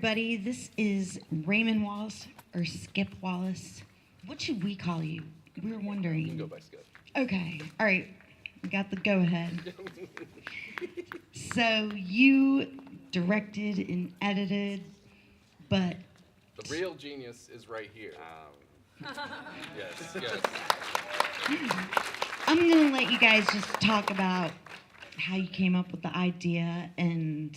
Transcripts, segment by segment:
everybody. This is Raymond Wallace or Skip Wallace. What should we call you? We were wondering. You can go by Skip. Okay. All right. We got the go-ahead. So you directed and edited, but... The real genius is right here. Yes. I'm going to let you guys just talk about how you came up with the idea, and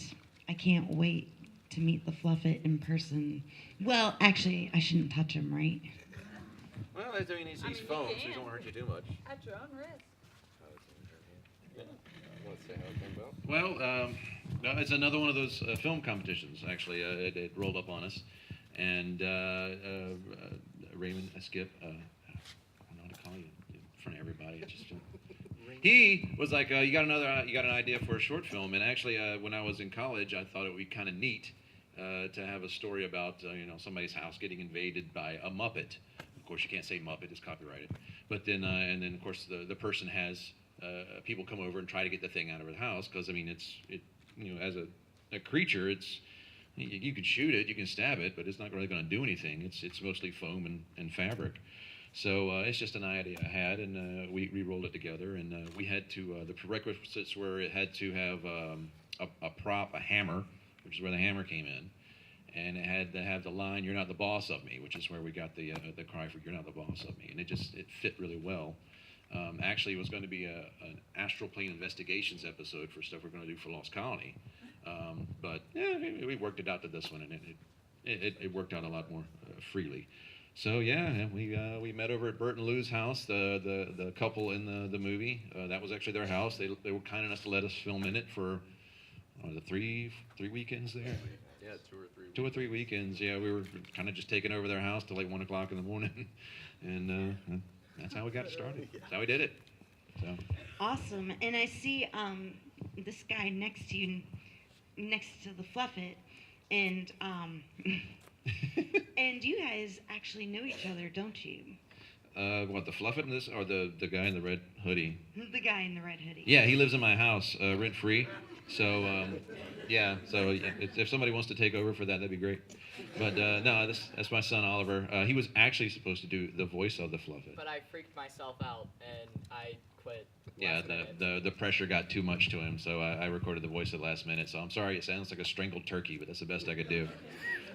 I can't wait to meet the Fluffet in person. Well, actually, I shouldn't touch him, right? Well, he's foam, so he won't hurt you too much. At your own risk. Yeah. Let's see how it came about. Well, no, it's another one of those film competitions, actually. It rolled up on us. And Raymond, Skip, I don't know how to call you in front of everybody. It's just, he was like, you got an idea for a short film. And actually, when I was in college, I thought it would be kind of neat to have a story about, somebody's house getting invaded by a Muppet. Of course, you can't say Muppet, it's copyrighted. But then, and then of course, the person has people come over and try to get the thing out of the house, because as a creature, it's you can shoot it, you can stab it, but it's not really going to do anything. It's mostly foam and fabric. So it's just an idea I had, and we rolled it together, and we had to the prerequisites were it had to have a prop, a hammer, which is where the hammer came in. And it had to have the line, "You're not the boss of me," which is where we got the cry for "You're not the boss of me," and it fit really well. Actually, it was going to be an astral plane investigations episode for stuff we're going to do for Lost Colony, but yeah, we worked it out to this one, and it worked out a lot more freely. So yeah, we met over at Bert and Lou's house, the couple in the movie. That was actually their house. They were kind enough to let us film in it for the three weekends there. Yeah, 2 or 3 weekends. Yeah, we were kind of just taking over their house till like 1 o'clock in the morning, and that's how we got started. That's how we did it. So. Awesome. And I see this guy next to you, next to the Fluffet, and and you guys actually know each other, don't you? What, the Fluffet in this, or the guy in the red hoodie? The guy in the red hoodie. Yeah, he lives in my house, rent free. So yeah. So if somebody wants to take over for that, that'd be great. But no, that's my son Oliver. He was actually supposed to do the voice of the Fluffet. But I freaked myself out and I quit. Yeah, the pressure got too much to him, so I recorded the voice at the last minute. So I'm sorry, it sounds like a strangled turkey, but that's the best I could do.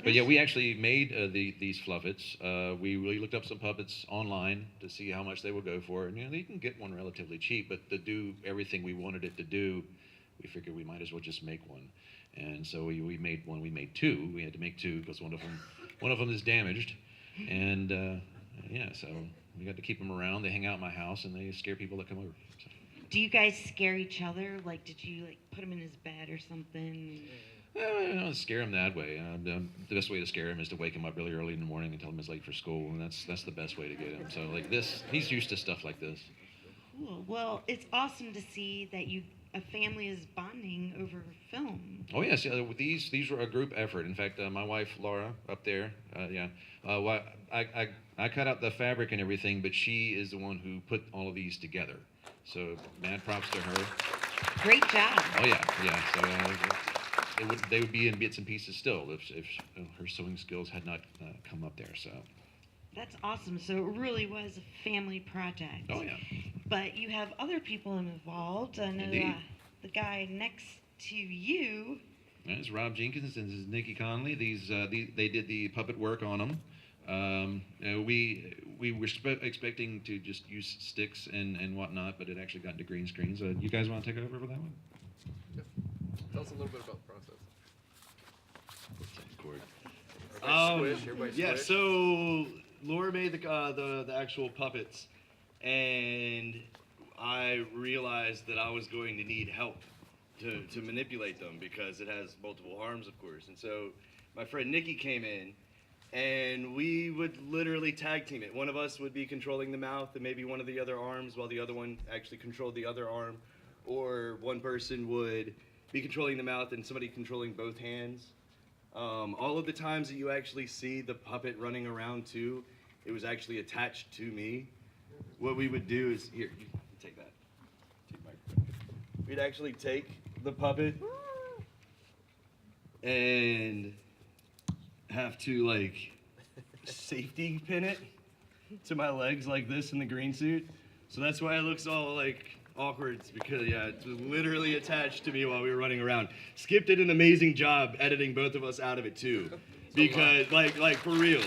But yeah, we actually made these Fluffets. We really looked up some puppets online to see how much they would go for. And you can get one relatively cheap, but to do everything we wanted it to do, we figured we might as well just make one. And so we made one. We made two. We had to make two because one of them is damaged. And yeah, so we got to keep them around. They hang out in my house and they scare people that come over. So. Do you guys scare each other? Like, did you put him in his bed or something? Well, I don't scare him that way. The best way to scare him is to wake him up really early in the morning and tell him he's late for school, and that's the best way to get him. So like this, he's used to stuff like this. Cool. Well, it's awesome to see that a family is bonding over film. Oh yes, yeah, these were a group effort. In fact, my wife Laura up there, I cut out the fabric and everything, but she is the one who put all of these together. So mad props to her. Great job. Oh yeah. So they would be in bits and pieces still if her sewing skills had not come up there. So. That's awesome. So it really was a family project. Oh yeah. But you have other people involved. I know the guy next to you. That's Rob Jenkins and this is Nikki Conley. They did the puppet work on them. We were expecting to just use sticks and whatnot, but it actually got into green screens. You guys want to take over for that one? Yeah. Tell us a little bit about the process. Yeah, so Laura made the actual puppets, and I realized that I was going to need help to manipulate them because it has multiple arms, of course. And so my friend Nikki came in, and we would literally tag team it. One of us would be controlling the mouth and maybe one of the other arms while the other one actually controlled the other arm, or one person would be controlling the mouth and somebody controlling both hands. All of the times that you actually see the puppet running around too, it was actually attached to me. What we would do is, here, you take that. We'd actually take the puppet and have to like safety pin it to my legs like this in the green suit. So that's why it looks all like awkward. It's because it's literally attached to me while we were running around. Skip did an amazing job editing both of us out of it too, because like for real.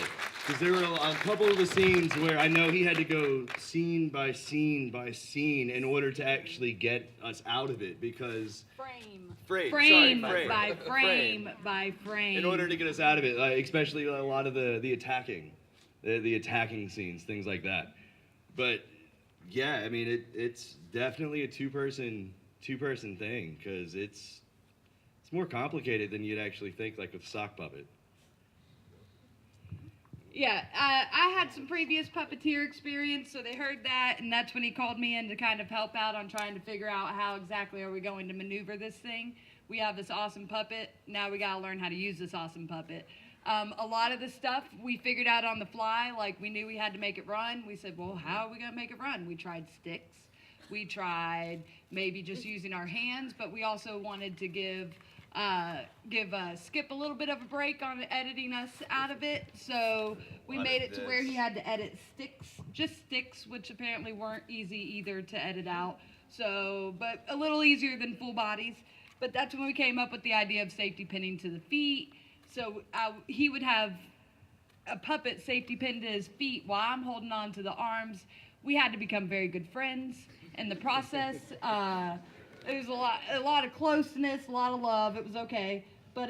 Because there were a couple of the scenes where I know he had to go scene by scene by scene in order to actually get us out of it because Frame frame by frame by frame. in order to get us out of it, like, especially a lot of the attacking, the attacking scenes, things like that. But yeah, I mean it's definitely a two-person thing because it's more complicated than you'd actually think, like with sock puppet. Yeah, I had some previous puppeteer experience, so they heard that, and that's when he called me in to kind of help out on trying to figure out how exactly are we going to maneuver this thing. We have this awesome puppet. Now we got to learn how to use this awesome puppet. A lot of the stuff we figured out on the fly, like we knew we had to make it run. We said, well, how are we going to make it run? We tried sticks. We tried maybe just using our hands, but we also wanted to give Skip a little bit of a break on editing us out of it. So we made it to where he had to edit just sticks, which apparently weren't easy either to edit out. So, but a little easier than full bodies. But that's when we came up with the idea of safety pinning to the feet. So he would have a puppet safety pinned to his feet while I'm holding on to the arms. We had to become very good friends in the process. It was a lot of closeness, a lot of love. It was okay. But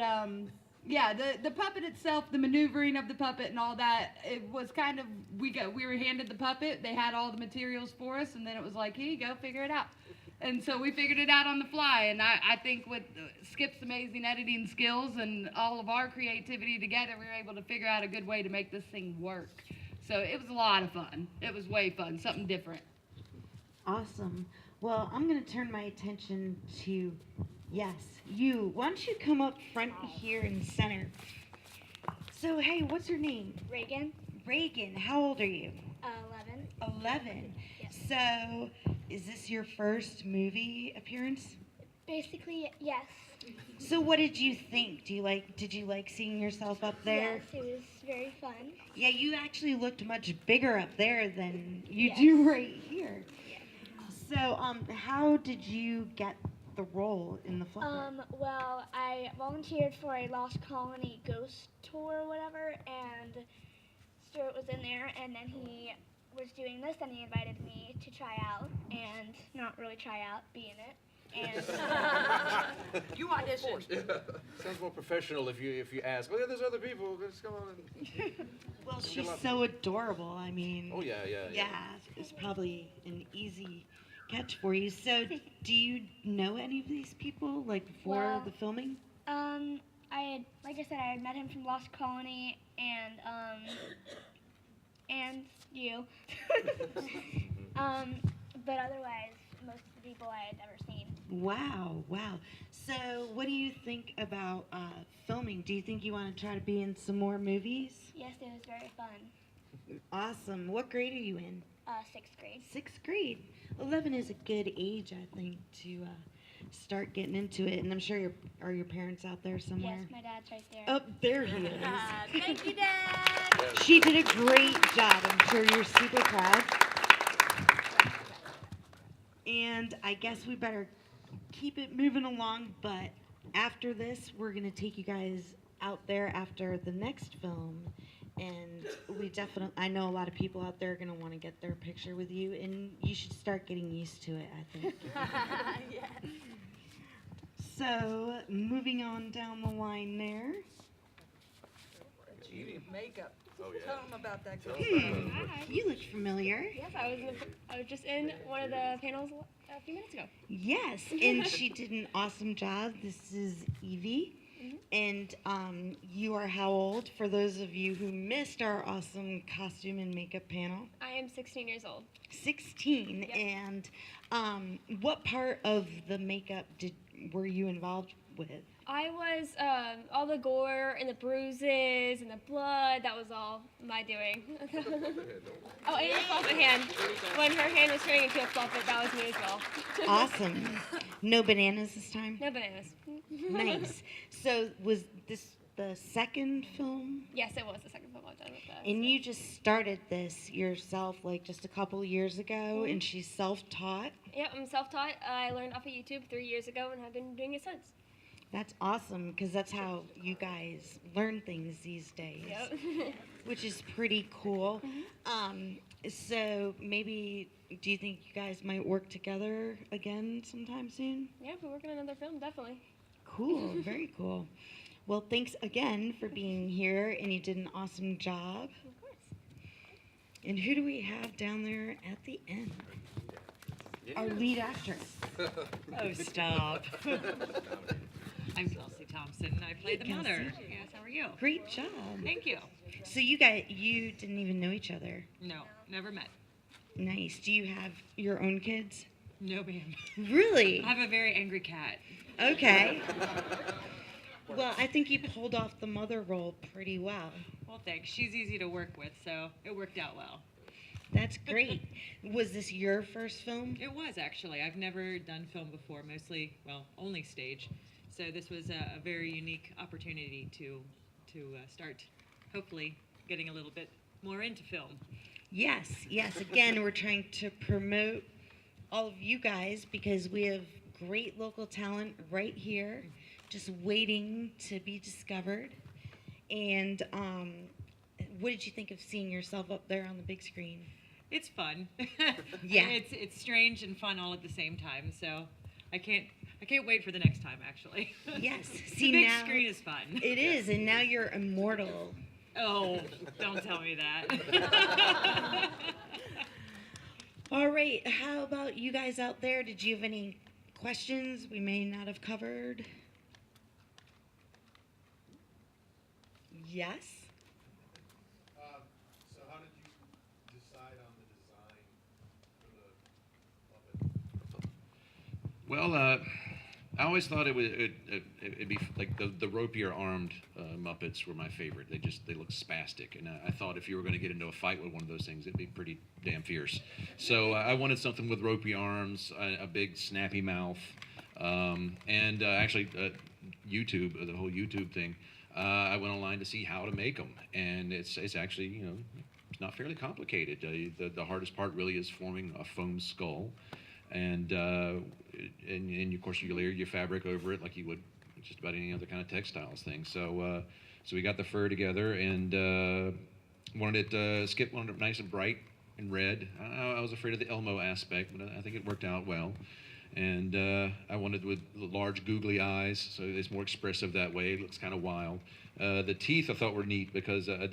yeah, the puppet itself, the maneuvering of the puppet and all that, it was kind of, we were handed the puppet. They had all the materials for us, and then it was like, here you go, figure it out. And so we figured it out on the fly. And I think with Skip's amazing editing skills and all of our creativity together, we were able to figure out a good way to make this thing work. So it was a lot of fun. It was way fun, something different. Awesome. Well, I'm going to turn my attention to, yes, you. Why don't you come up front here in center? So, hey, what's your name? Reagan, Reagan. How old are you? 11. 11. Yes. So, is this your first movie appearance? Basically, yes. So, what did you think? Did you like seeing yourself up there? Yes, it was very fun. Yeah, you actually looked much bigger up there than you Yes. do right here. So, how did you get the role in the Fluffet? Well, I volunteered for a Lost Colony ghost tour or whatever, and Stuart was in there, and then he was doing this, and he invited me to try out, and not really try out, be in it. And You auditioned. Sounds more professional if you ask. Oh yeah, there's other people. Just come on. Well, she's so adorable. I mean, Oh yeah. yeah, it's probably an easy catch for you. So, do you know any of these people, like, before Well, the filming? like I said, I had met him from Lost Colony, and you. But otherwise, most of the people I had never seen. Wow. So, what do you think about filming? Do you think you want to try to be in some more movies? Yes, it was very fun. Awesome. What grade are you in? 6th grade. 6th grade. 11 is a good age, I think, to start getting into it. And I'm sure your parents out there somewhere? Yes, my dad's right there. Oh, there he is. Thank you, Dad. She did a great job. I'm sure you're super proud. And I guess we better keep it moving along, but after this, we're going to take you guys out there after the next film. And I know a lot of people out there are going to want to get their picture with you, and you should start getting used to it, I think. Yes. So, moving on down the line there. Makeup. Oh yeah. Tell them about that. You look familiar. Yes, I was just in one of the panels a few minutes ago. Yes, and she did an awesome job. This is Evie. And you are how old? For those of you who missed our awesome costume and makeup panel. I am 16 years old. 16. Yep. And what part of the makeup were you involved with? I was all the gore and the bruises and the blood. That was all my doing. Oh, and the Fluffet hand. When her hand was turning into a Fluffet, that was me as well. Awesome. No bananas this time? No bananas. Nice. So was this the second film? Yes, it was the second film I've done with that. And you just started this yourself like just a couple years ago, and she's self-taught. Yeah, I'm self-taught. I learned off of YouTube 3 years ago and have been doing it since. That's awesome, because that's how you guys learn things these days, Yep. which is pretty cool. So maybe, do you think you guys might work together again sometime soon? Yeah, if we work on another film, definitely. Cool, very cool. Well, thanks again for being here, and you did an awesome job. Of course. And who do we have down there at the end? Our lead actress. Oh, stop. I'm Kelsey Thompson, and I play the Hey, mother. Kelsey. Yes, how are you? Great job. Thank you. So you didn't even know each other. No, never met. Nice. Do you have your own kids? No, ma'am. Really? I have a very angry cat. Okay. Well, I think you pulled off the mother role pretty well. Well, thanks. She's easy to work with, so it worked out well. That's great. Was this your first film? It was, actually. I've never done film before, mostly, well, only stage. So this was a very unique opportunity to start, hopefully, getting a little bit more into film. Yes, yes. Again, we're trying to promote all of you guys because we have great local talent right here, just waiting to be discovered. And what did you think of seeing yourself up there on the big screen? It's fun. Yeah. It's strange and fun all at the same time. So I can't wait for the next time. Actually. Yes. The See, big now screen is fun. it is, and now you're immortal. Oh, don't tell me that. All right. How about you guys out there? Did you have any questions we may not have covered? Yes. So how did you decide on the design for the puppet? Well, I always thought it'd be like the ropier armed Muppets were my favorite. They look spastic, and I thought if you were going to get into a fight with one of those things, it'd be pretty damn fierce. So I wanted something with ropey arms, a big snappy mouth, and actually YouTube, the whole YouTube thing. I went online to see how to make them, and it's actually it's not fairly complicated. The hardest part really is forming a foam skull. And of course you layer your fabric over it like you would just about any other kind of textiles thing. So we got the fur together and Skip wanted it nice and bright and red. I was afraid of the Elmo aspect, but I think it worked out well. And I wanted with large googly eyes, so it's more expressive that way. It looks kind of wild. The teeth I thought were neat because I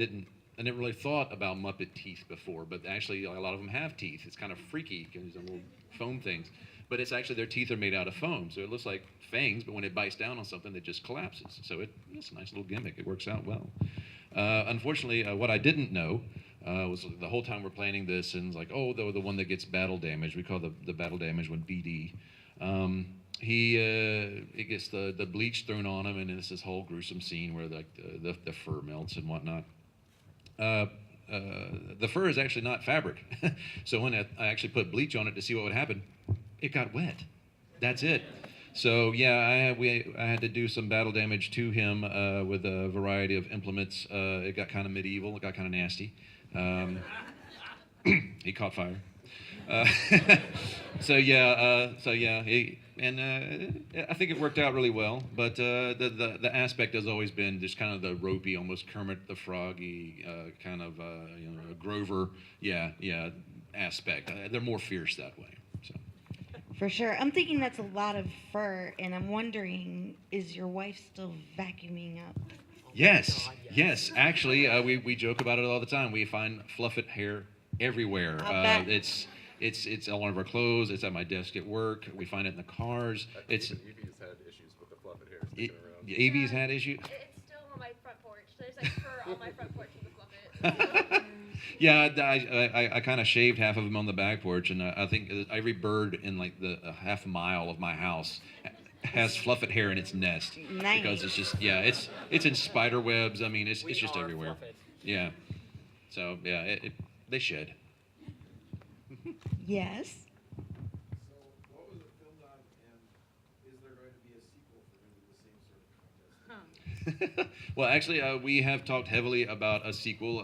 never really thought about Muppet teeth before, but actually a lot of them have teeth. It's kind of freaky because they're little foam things. But it's actually their teeth are made out of foam, so it looks like fangs, but when it bites down on something, it just collapses. So it's a nice little gimmick. It works out well. Unfortunately, what I didn't know was the whole time we're planning this, and it's like, oh, the one that gets battle damage. We call the battle damage one BD. He gets the bleach thrown on him, and it's this whole gruesome scene where the fur melts and whatnot. The fur is actually not fabric, so when I actually put bleach on it to see what would happen, it got wet. That's it. So yeah, I had to do some battle damage to him with a variety of implements. It got kind of medieval. It got kind of nasty. He caught fire. So yeah, I think it worked out really well. But the aspect has always been just kind of the ropey, almost Kermit the Froggy kind of Grover, aspect. They're more fierce that way. So. For sure. I'm thinking that's a lot of fur, and I'm wondering, is your wife still vacuuming up? Yes, yes. Actually, we joke about it all the time. We find Fluffet hair everywhere. It's all over our clothes. It's at my desk at work. We find it in the cars. It's Evie's had issues with the Fluffet hair sticking around. Evie's had issues. It's still on my front porch. There's like fur on my front porch with the Fluffet. Yeah, I kind of shaved half of them on the back porch, and I think every bird in like a half mile of my house has Fluffet hair in its nest. Nice. Because it's just it's in spider webs. I mean, it's just everywhere. Fluffet. Yeah. So yeah, they shed. Yes. So what was it filmed on, and is there going to be a sequel for maybe the same sort of contest? Well, actually, we have talked heavily about a sequel.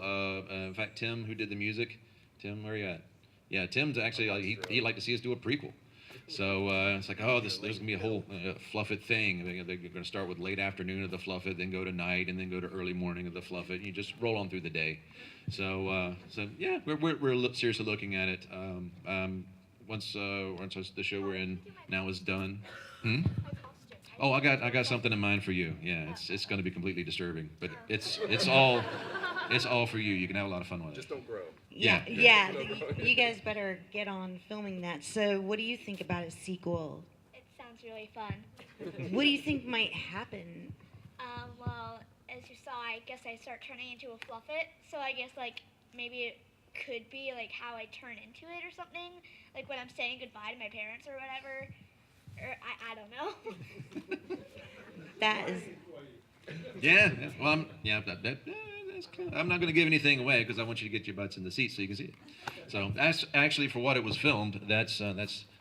In fact, Tim, who did the music, Tim, where are you at? Yeah, Tim's actually he'd like to see us do a prequel. So it's like, oh, there's gonna be a whole Fluffet thing. They're gonna start with late afternoon of the Fluffet, then go to night, and then go to early morning of the Fluffet. You just roll on through the day. So yeah, we're seriously looking at it. Once the show we're in now is done. Hmm? Oh, I got something in mind for you. Yeah, it's going to be completely disturbing, but it's all for you. You can have a lot of fun with it. Just don't grow. Yeah, Yeah. you guys better get on filming that. So, what do you think about a sequel? It sounds really fun. What do you think might happen? Well, as you saw, I guess I start turning into a Fluffet. So I guess like maybe it could be like how I turn into it or something. Like when I'm saying goodbye to my parents or whatever. Or I don't know. That is. Yeah. Well, that's cool. I'm not going to give anything away because I want you to get your butts in the seats so you can see it. So that's actually for what it was filmed. That's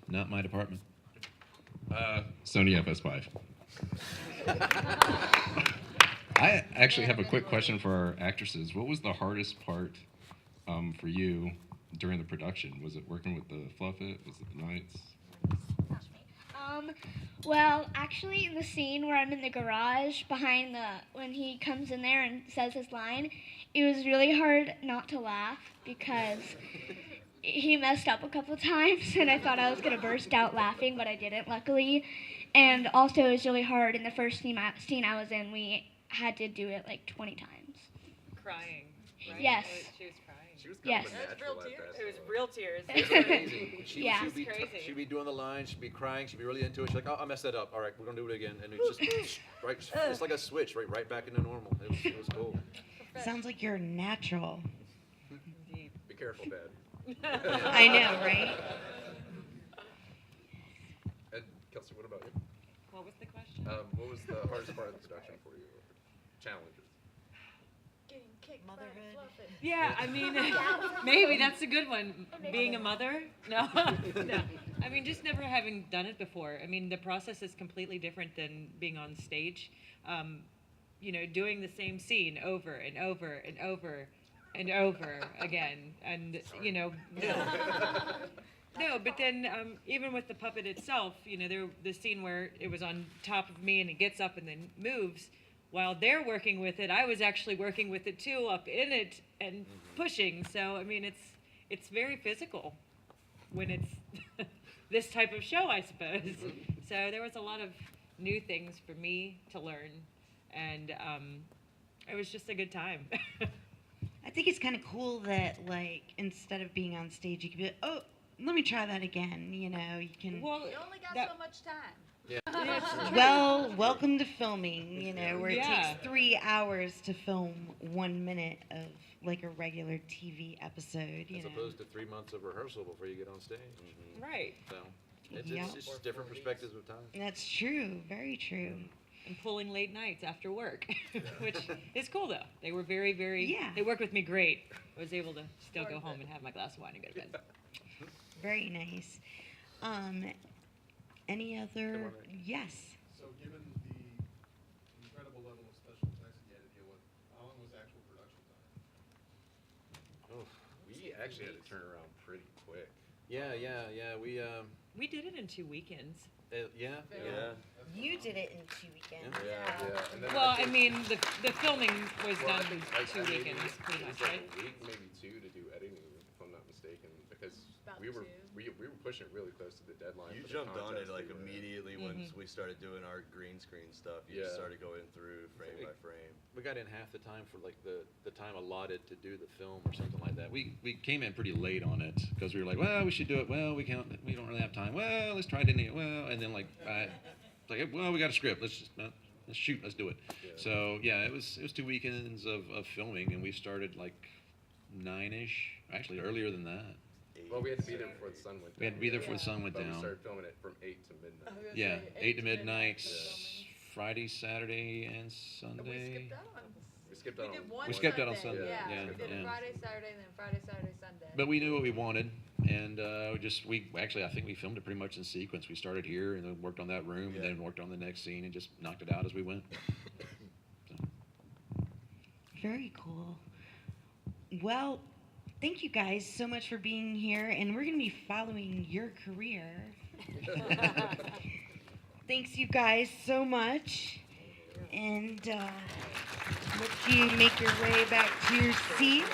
not my department. Sony FS5. I actually have a quick question for our actresses. What was the hardest part for you during the production? Was it working with the Fluffet? Was it the nights? Well, actually, in the scene where I'm in the garage behind when he comes in there and says his line, it was really hard not to laugh because he messed up a couple times, and I thought I was gonna burst out laughing, but I didn't, luckily. And also, it was really hard in the first scene I was in. We had to do it like 20 times. Crying, right? Yes. She was crying. She was Yes. kind of a natural at that. It was real tears. It's amazing. Yeah. She'd be doing the line, she'd be crying, she'd be really into it. She's like, oh, I messed that up. All right, we're gonna do it again. And it's just right, it's like a switch, right back into normal. It was cool. Sounds like you're natural. Indeed. Be careful, Dad. I know, right? And Kelsey, what about you? What was the question? What was the hardest part of the production for you? Challenges. Getting kicked Motherhood. by a Fluffet. Yeah, I mean, maybe that's a good one. Being a mother? No, no. I mean, just never having done it before. I mean, the process is completely different than being on stage. Doing the same scene over and over and over and over again, and No, but then even with the puppet itself, the scene where it was on top of me and it gets up and then moves. While they're working with it, I was actually working with it too, up in it and pushing. So I mean, it's very physical when it's this type of show, I suppose. So there was a lot of new things for me to learn, and it was just a good time. I think it's kind of cool that, like, instead of being on stage, you can be like, oh, let me try that again. You can. Well, You only got so much time. Well, welcome to filming, where it Yeah. takes 3 hours to film 1 minute of, like, a regular TV episode, As opposed to 3 months of rehearsal before you get on stage. Right. So it's Yep. just different perspectives of time. That's true. Very true. And pulling late nights after work, which is cool though. They were very, very. Yeah. They worked with me great. I was able to still go home and have my glass of wine and go to bed. Very nice. Any other? Yes. So given the incredible level of special effects that you had to deal with, how long was actual production time? Oh, We actually had to turn around pretty quick. yeah. We did it in 2 weekends. Yeah. You did it in 2 weekends. Yeah. And then Well, I mean, the filming was Well, I done think 2 weekends, pretty it much, was right? like a week, maybe 2 to do editing, if I'm not mistaken, because About we were 2. we were pushing it really close to the deadline. You for the jumped on it contest like we were in. immediately once we started doing our green screen stuff. You just Yeah. started going through frame by frame. We got in half the time for like the time allotted to do the film or something like that. We came in pretty late on it because we were like, well, we should do it. Well, we don't really have time. Well, let's try it in. Well, and then well, we got a script. Let's just let's shoot. Let's do it. Yeah. So yeah, it was 2 weekends of filming, and we started like 9ish. Actually, earlier than that. Well, we had to be there before the sun went down. We had to be there before the sun went But we down. started filming it from 8 to midnight. Yeah, 8 to midnight, filming. Friday, Saturday, and And we Sunday. skipped out on. We skipped We out did on one We skipped out on Sunday. Sunday, Yeah, yeah, we did yeah. Friday, Saturday, and then Friday, Saturday, Sunday. But we knew what we wanted, and I think we filmed it pretty much in sequence. We started here and then worked on that room, and then worked on the next scene, and just knocked it out as we went. So. Very cool. Well, thank you guys so much for being here, and we're going to be following your career. Thanks, you guys, so much. And let you make your way back to your seats.